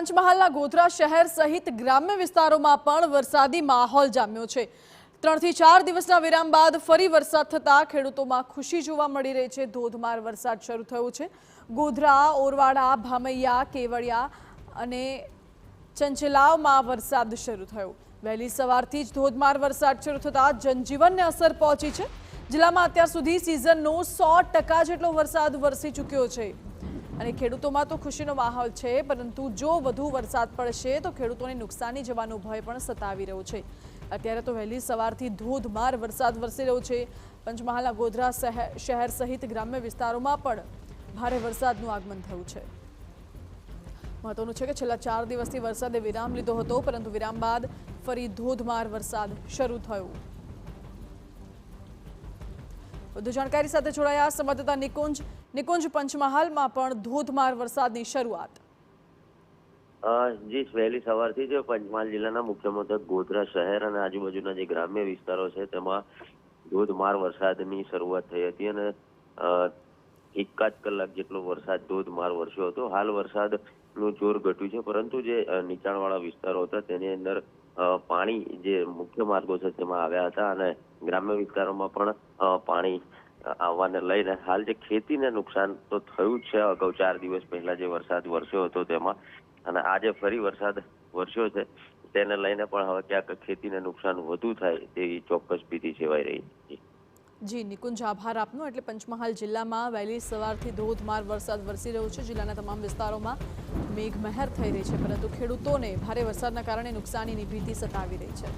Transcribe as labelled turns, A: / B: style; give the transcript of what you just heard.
A: પંચમહાલના ગોધરા શહેર સહિત ગ્રામ્ય વિસ્તારોમાં પણ વરસાદી માહોલ જામ્યો છે। 3 થી 4 દિવસના વિરામ બાદ ફરી વરસાદ થતા ખેડૂતોમાં ખુશી જોવા મળી રહી છે। ધોધમાર વરસાદ શરૂ થયો છે। ગોધરા, ઓરવાડા, ભામૈયા, કેવડિયા અને ચંચલાવમાં વરસાદ શરૂ થયો। વહેલી સવારથી જ ધોધમાર વરસાદ શરૂ થતા જનજીવનને અસર પહોંચી છે। જિલ્લામાં અત્યાર સુધી સિઝનનો 100% જેટલો વરસાદ વરસી ચૂક્યો છે અને ખેડૂતોમાં તો ખુશીનો માહોલ છે, પરંતુ જો વધુ વરસાદ પડશે તો ખેડૂતોને નુકસાની જવાનો ભય પણ સતાવી રહ્યો છે। અત્યારે તો વહેલી સવારથી ધોધમાર વરસાદ વરસી રહ્યો છે। પંચમહાલના ગોધરા શહેર સહિત ગ્રામ્ય વિસ્તારોમાં પણ ભારે વરસાદનું આગમન થયું છે। મહત્વનું છે કે છેલ્લા 4 દિવસથી વરસાદે વિરામ લીધો હતો, પરંતુ વિરામ બાદ ફરી ધોધમાર વરસાદ શરૂ થયો। વધુ જાણકારી સાથે જોડાયા સંવાદદાતા નિકુંજ, પંચમહાલમાં પણ ધોધમાર વરસાદની શરૂઆત।
B: જી, વહેલી સવારથી જ પંચમહાલ જિલ્લાના મુખ્ય મથક ગોધરા શહેર અને આજુબાજુના જે ગ્રામ્ય વિસ્તારો છે તેમાં ધોધમાર વરસાદની શરૂઆત થઈ હતી અને એકાદ કલાક જેટલો વરસાદ ધોધમાર વરસ્યો હતો। હાલ વરસાદનું જોર ઘટ્યું છે, પરંતુ જે નીચાણવાળા વિસ્તારો હતા તેની અંદર પાણી જે મુખ્ય માર્ગો છે તેમાં આવ્યા હતા અને ગ્રામ્ય વિસ્તારોમાં પણ પાણી આવવાને લઈને હાલ જે ખેતીને નુકસાન તો થયું જ છે। અગાઉ 4 દિવસ પહેલા જે વરસાદ વરસ્યો હતો તેમાં અને આજે ફરી વરસાદ વરસ્યો છે તેને લઈને પણ હવે ક્યાંક ખેતીને નુકસાન વધુ થાય તેવી ચોક્કસ ભીતિ સેવાઈ રહી છે।
A: જી નિકુંજ, આભાર આપનો। એટલે પંચમહાલ જિલ્લામાં વહેલી સવારથી ધોધમાર વરસાદ વરસી રહ્યો છે। જિલ્લાના તમામ વિસ્તારોમાં મેઘમહેર થઈ રહી છે, પરંતુ ખેડૂતોને ભારે વરસાદના કારણે નુકસાનીની ભીતિ સતાવી રહી છે।